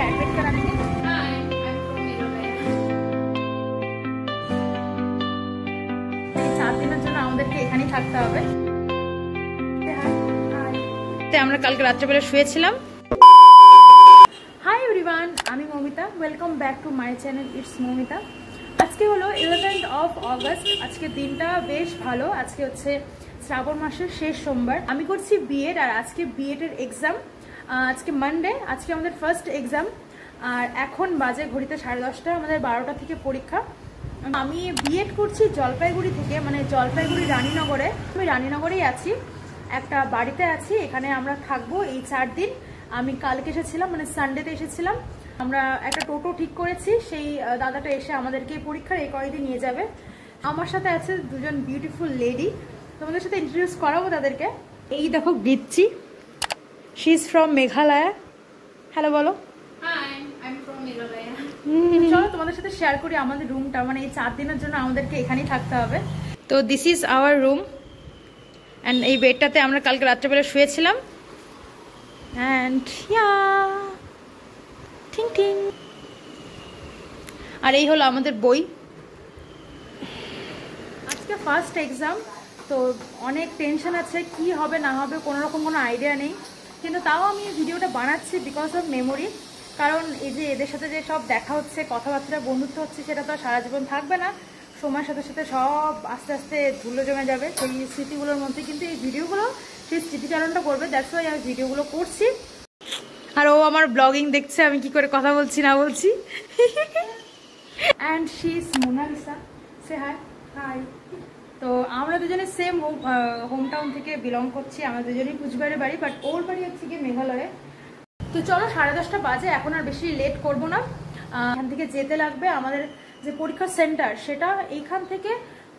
Admit कराने के। এই 4 দিনের জন্য আমাদেরকে এখানেই থাকতে হবে। আমরা কালকে রাত্রেবেলা শুয়েছিলাম। হাই এভরিওয়ান, আমি Moumita. Welcome back to my channel it's Moumita. আজকে হলো 11th অফ অগস্ট। আজকে দিনটা বেশ ভালো। আজকে হচ্ছে শ্রাবণ মাসের শেষ সোমবার। আমি করছি বিএড, আর আজকে বিএড এর এক্সাম। আজকে মানডে, আজকে আমাদের ফার্স্ট এক্সাম। আর এখন বাজে ঘড়িতে 10:30, আমাদের 12টা থেকে পরীক্ষা। আমি বিএড করছি জলপাইগুড়ি থেকে, মানে জলপাইগুড়ি রানীনগরে। আমি রানীনগরেই আছি, একটা বাড়িতে আছি। এখানে আমরা থাকবো এই 4 দিন। আমি কালকে এসেছিলাম, মানে সানডেতে এসেছিলাম। আমরা একটা টোটো ঠিক করেছি, সেই দাদাটা এসে আমাদেরকে পরীক্ষার এই কয়দিন নিয়ে যাবে। আমার সাথে আছে দুজন বিউটিফুল লেডি, তোমাদের সাথে ইন্ট্রোডিউস করাবো তাদেরকে। এই দেখো গৃচ্ছি, she is from Meghalaya. Hello বলো। Hi, I am from Meghalaya. চলো তোমাদের সাথে শেয়ার করি আমাদের রুমটা। মানে এই 4 দিনের জন্য আমাদেরকে এখানেই থাকতে হবে। তো this is our room, and এই বেডটাতে আমরা কালকে রাত্রেবেলা শুয়েছিলাম। অ্যান্ড ঠিং ঠিং। আর এই হলো আমাদের বই। আজকে ফার্স্ট এক্সাম, তো অনেক টেনশন আছে, কি হবে না হবে কোনো রকম কোনো আইডিয়া নেই। কিন্তু তাও আমি ভিডিওটা বানাচ্ছি বিকজ অফ মেমোরি। কারণ এই যে এদের সাথে যে সব দেখা হচ্ছে, কথাবার্তা, বন্ধুত্ব হচ্ছে, সেটা তো সারা জীবন থাকবে না। সময়ের সাথে সাথে সব আস্তে আস্তে ধুলো জমে যাবে সেই স্মৃতিগুলোর মধ্যে। কিন্তু এই ভিডিওগুলো সেই স্মৃতিচারণটা করবে, দ্যাটস ওয়াই আমি ভিডিওগুলো করছি। আর ও আমার ব্লগিং দেখছে, আমি কি করে কথা বলছি না বলছি। And she is Monalisa. সে হাই। হাই। তো আমরা দুজনে সেম হোম টাউন থেকে বিলং করছি। আমরা দুজনেই কুচবিহারের বাড়ি, বাট ওর বাড়ি হচ্ছে গিয়ে মেঘালয়ে। তো চলো 10:30 বাজে, এখন আর বেশি লেট করবো না। এখান থেকে যেতে লাগবে আমাদের যে পরীক্ষার সেন্টার, সেটা এইখান থেকে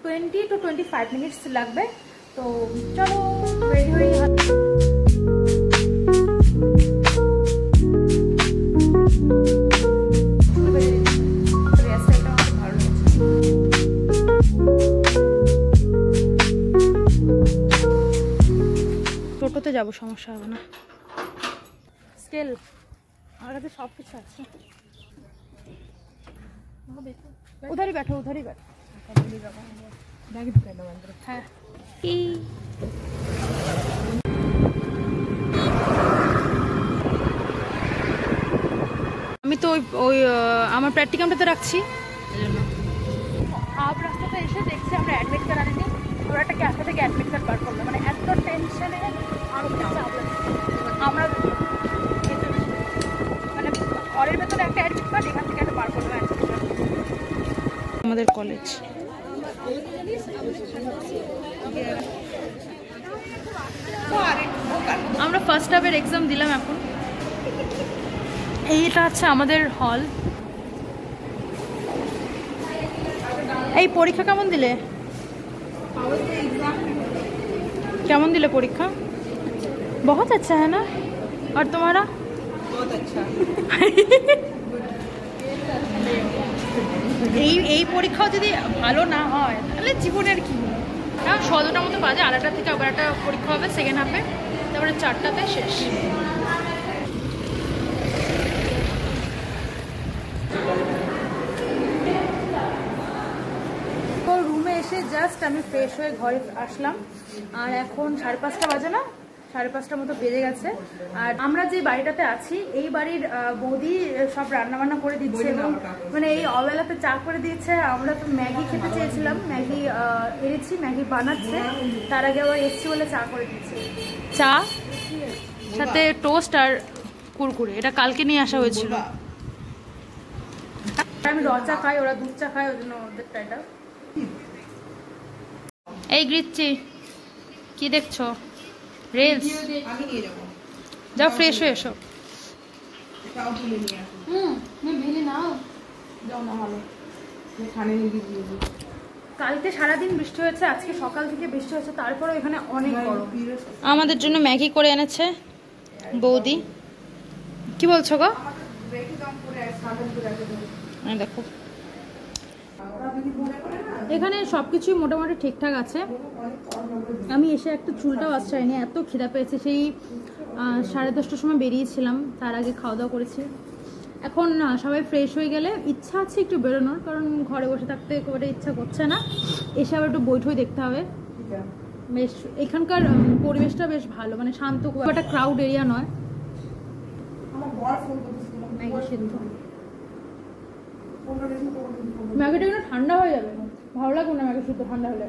20 to 25 মিনিটস লাগবে। তো চলো রেডি হয়ে টোটোতে যাবো, সমস্যা হবে না। স্কেল আমার কাছে সব কিছু আছে। উধারই बैठो, उधर ही बैठो। হ্যাঁ। আমি তো ওই আমার প্র্যাকটিকামটাতে রাখছি। হাফ রাস্তাতে এসে দেখছি আমরা অ্যাডমিট কার্ড আনিনি। ওরা একটা ক্যাফে থেকে অ্যাডমিট কার্ড বার করলো, মানে এত টেনশনে আর আমরা মানে ঘরের ভেতরে একটা অ্যাডমিট কার্ড, এখান থেকে একটা বার করলো অ্যাডমিট কার্ড। আমাদের কলেজ আমরা ফার্স্ট হাফের এক্সাম দিলাম। এখন এইটা হচ্ছে আমাদের হল। এই পরীক্ষা কেমন দিলে? কেমন দিলে পরীক্ষা? बहुत अच्छा है ना। और तुम्हारा? बहुत अच्छा। এই পরীক্ষাও যদি ভালো না হয় তাহলে জীবনের কি হলো। না 16টার মতো বাজে, 8টা থেকে আবার একটা পরীক্ষা হবে সেকেন্ড হাফে, তারপরে 4টাতে শেষ। তো রুমে এসে জাস্ট আমি ফ্রেশ হয়ে ঘরে আসলাম। আর এখন 5:30 বাজে না, 5:30 মতো বেজে গেছে। আর আমরা যে বাড়িটাতে আছি, এই বাড়ির বৌদি সব রান্নাবান্না করে দিচ্ছে, এবং মানে এই অবেলাতে চা করে দিচ্ছে। আমরা তো ম্যাগি খেতে চেয়েছিলাম, ম্যাগি এনেছি, ম্যাগি বানাচ্ছে। তার আগে আবার এসছি বলে চা করে দিচ্ছে। চা সাথে টোস্ট আর কুরকুরে, এটা কালকে নিয়ে আসা হয়েছিল। আমি র চা খাই, ওরা দুধ চা খায়, ওই জন্য ওদেরটা এটা। এই গৃচ্ছি কি দেখছো? রিলস? আমি নিয়ে যাবো, যাও ফ্রেশ হয়ে এসো। কালকে সারাদিন বৃষ্টি হয়েছে, আজকে সকাল থেকে বৃষ্টি হয়েছে, তারপরে এখানে অনেক গরম। আমাদের জন্য ম্যাগি করে এনেছে বৌদি। কি বলছো গো? দেখো এখানে সবকিছুই মোটামুটি ঠিকঠাক আছে। আমি এসে একটা চুলটাও আশ্রয়নি, এত খিদা পেয়েছে। সেই 10:30টার সময় বেরিয়েছিলাম, তার আগে খাওয়া দাওয়া করেছি। এখন সবাই ফ্রেশ হয়ে গেলে ইচ্ছা আছে একটু বেরোনোর, কারণ ঘরে বসে থাকতে একেবারে ইচ্ছা করছে না। এসে আবার একটু বইঠই দেখতে হবে। বেশ এখানকার পরিবেশটা বেশ ভালো, মানে শান্ত, খুব একটা ক্রাউড এরিয়া নয়। ম্যাগি সিদ্ধ, ম্যাগিটা কিন্তু ঠান্ডা হয়ে যাবে, ভালো লাগবে না ম্যাগি সিদ্ধ ঠান্ডা হলে।